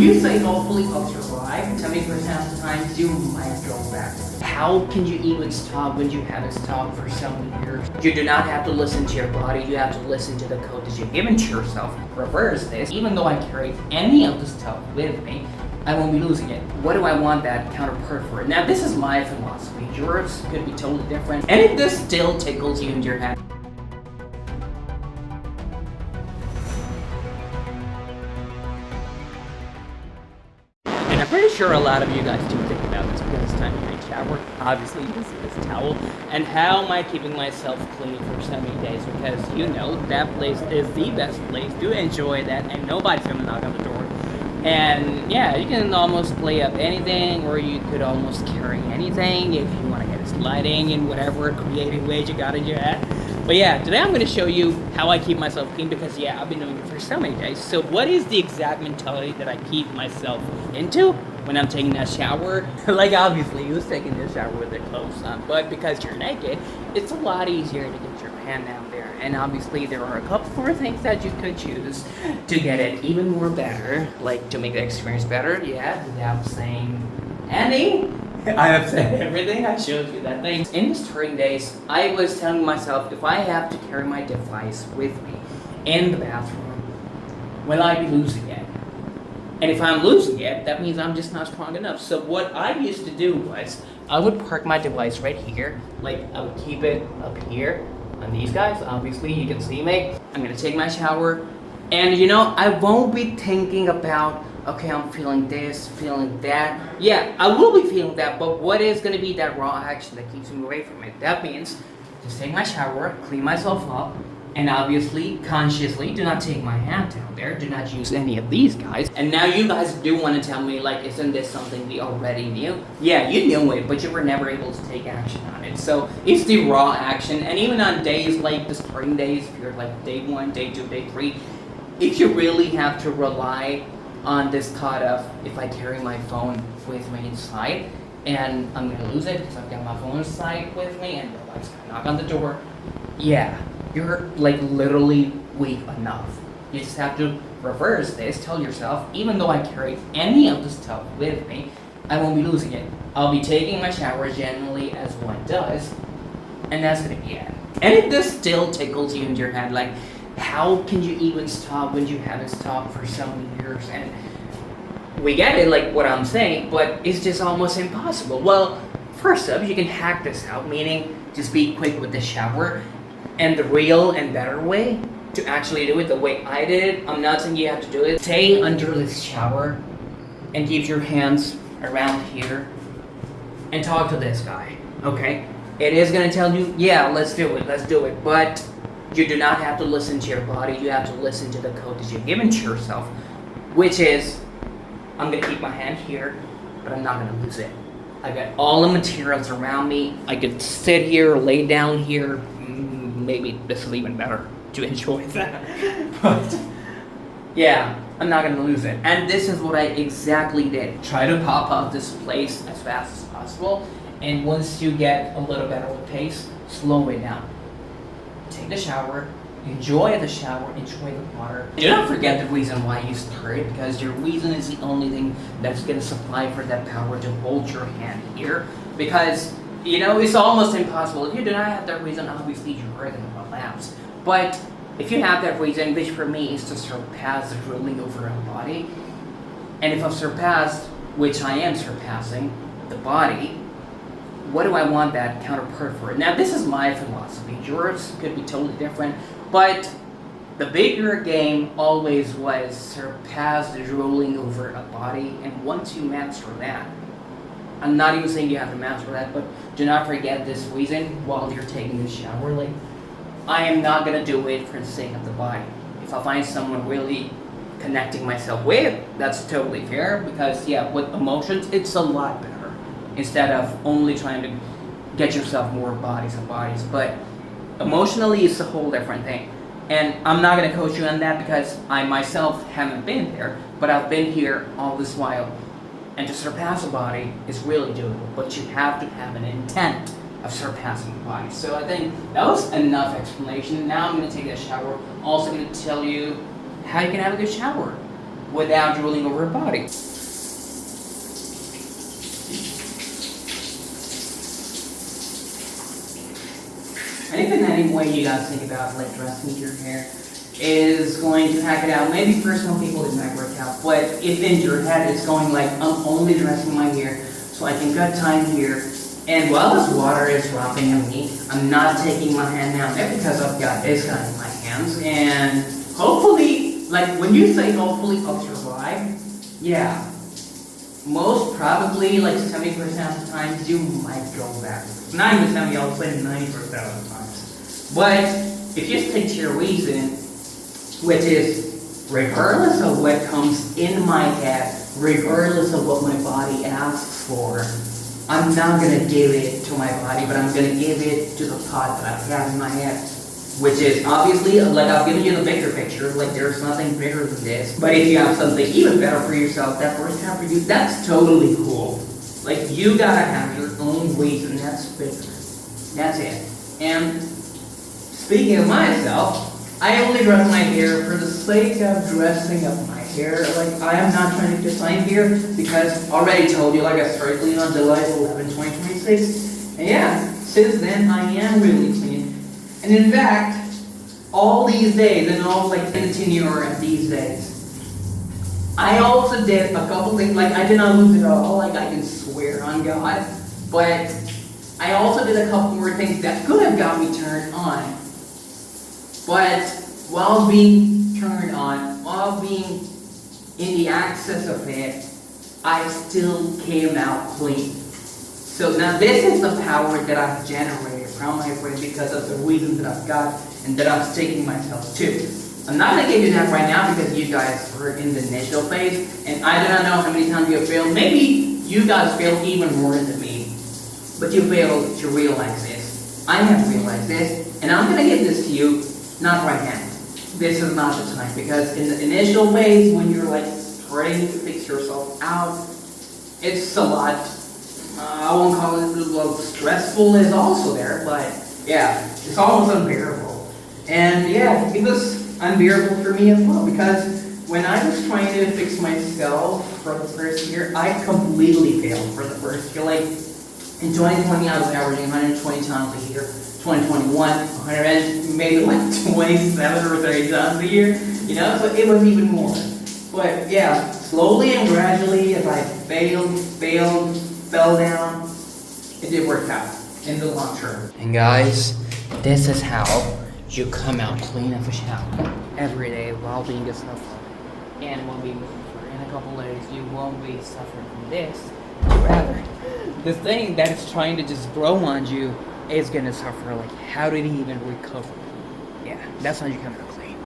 you say hopefully I'll survive, 70% of the times you might go back. How can you even stop when you haven't stopped for so many years? You do not have to listen to your body, you have to listen to the code that you've given to yourself. Reverse this. Even though I carry any of the stuff with me, I won't be losing it. What do I want that counterpart for? Now this is my philosophy. Yours could be totally different. And if this still tickles you in your head, and I'm pretty sure a lot of you guys do think about this because it's time to take a shower. Obviously, you can see this towel. And how am I keeping myself clean for so many days? Because you know that place is the best place to enjoy that, and nobody's gonna knock on the door. And yeah, you can almost play up anything, or you could almost carry anything if you want to get it sliding in whatever creative ways you got in your head. But yeah, today I'm going to show you how I keep myself clean because yeah, I've been doing it for so many days. So what is the exact mentality that I keep myself into when I'm taking that shower? Like obviously you was taking this shower with your clothes on, but because you're naked, it's a lot easier to get your hand down there. And obviously there are a couple more things that you could choose to get it even more better, like to make the experience better. Yeah, without saying any. I have said everything. I showed you that thing. In the starting days, I was telling myself if I have to carry my device with me in the bathroom, will I be losing it? And if I'm losing it, that means I'm just not strong enough. So what I used to do was I would park my device right here. Like I would keep it up here on these guys. Obviously, you can see me. I'm gonna take my shower. And you know, I won't be thinking about, okay, I'm feeling this, feeling that. Yeah, I will be feeling that, but what is going to be that raw action that keeps me away from it? That means just take my shower, clean myself up, and obviously, consciously, do not take my hand down there. Do not use any of these guys. And now you guys do want to tell me, like, isn't this something we already knew? Yeah, you knew it, but you were never able to take action on it. So it's the raw action, and even on days like the spring days, if you're like day 1, day 2, day 3, if you really have to rely on this thought of if I carry my phone with me inside and I'm gonna lose it because I've got my phone inside with me and nobody's gonna knock on the door. Yeah, you're like literally weak enough. You just have to reverse this, tell yourself, even though I carry any of the stuff with me, I won't be losing it. I'll be taking my shower generally as one does, and that's gonna be it. And if this still tickles you in your head, like, how can you even stop when you haven't stopped for so many years? And we get it, like what I'm saying, but it's just almost impossible. Well, first up, you can hack this out, meaning just be quick with the shower. And the real and better way to actually do it, the way I did it, I'm not saying you have to do it. Stay under this shower and keep your hands around here and talk to this guy, okay? It is gonna tell you, yeah, let's do it, but you do not have to listen to your body, you have to listen to the code that you've given to yourself, which is, I'm gonna keep my hand here, but I'm not gonna lose it. I got all the materials around me, I could sit here, lay down here, maybe this is even better to enjoy that, but yeah, I'm not gonna lose it. And this is what I exactly did. Try to pop out this place as fast as possible, and once you get a little better with pace, slow it down. Take the shower, enjoy the shower, enjoy the water. Do not forget the reason why you started, because your reason is the only thing that's going to supply for that power to hold your hand here. Because, you know, it's almost impossible. If you do not have that reason, obviously you are going to collapse. But if you have that reason, which for me is to surpass the ruling over a body, and if I've surpassed, which I am surpassing, the body, what do I want that counterpart for? Now this is my philosophy, yours could be totally different, but the bigger game always was surpass the ruling over a body, and once you master that, I'm not even saying you have to master that, but do not forget this reason while you're taking the shower. Like, I am not gonna do it for the sake of the body. If I find someone really connecting myself with, that's totally fair, because yeah, with emotions, it's a lot better. Instead of only trying to get yourself more bodies and bodies. But emotionally, it's a whole different thing. And I'm not going to coach you on that because I myself haven't been there, but I've been here all this while. And to surpass a body is really doable, but you have to have an intent of surpassing the body. So I think that was enough explanation. Now I'm going to take a shower. Also going to tell you how you can have a good shower. without drooling over a body. And even any way you guys think about like dressing your hair is going to hack it out. Maybe for some people it might work out, but if in your head it's going like, I'm only dressing my hair so I can cut time here, and while this water is dropping on me, I'm not taking my hand down there because I've got this guy in my hands, and hopefully, like when you say hopefully I'll survive, yeah, most probably like 70% of the times you might go backwards. Not even 70, I'll say 90% of the times. But if you stick to your reason, which is regardless of what comes in my head, regardless of what my body asks for, I'm not going to give it to my body, but I'm going to give it to the thought that I have in my head. Which is obviously, like I've given you the bigger picture, like there's nothing bigger than this. But if you have something even better for yourself that works out for you, that's totally cool. Like you gotta have your own reason, that's bigger. That's it. And speaking of myself, I only dress my hair for the sake of dressing up my hair. Like I am not trying to design here because I already told you, like I started clean on July 11, 2026. And yeah, since then I am really clean. And in fact, all these days, and all like continue around these days, I also did a couple things, like I did not lose it all, like I can swear on God, but I also did a couple more things that could have got me turned on. But while being turned on, while being in the access of it, I still came out clean. So now this is the power that I've generated from my brain because of the reasons that I've got and that I'm sticking myself to. I'm not going to give you that right now because you guys were in the initial phase and I do not know how many times you have failed. Maybe you guys failed even more than me, but you failed to realize this. I have realized this and I'm going to give this to you, not right now. This is not the time because in the initial phase when you're like starting to fix yourself out, it's a lot. I won't call it, well, stressful is also there, but yeah, it's almost unbearable. And yeah, it was unbearable for me as well, because when I was trying to fix myself for the first year, I completely failed for the first year. Like, in 2020, I was averaging 120 times a year. 2021, 100, maybe like 27 or 30 times a year, you know, so it was even more. But yeah, slowly and gradually, as I fell down, it did work out in the long term. And guys, this is how you come out clean of a shower every day while being a sufferer. And when we move for in a couple of days, you won't be suffering from this. Rather, the thing that is trying to just grow on you is gonna suffer. Like, how did he even recover? Yeah, that's how you come out clean.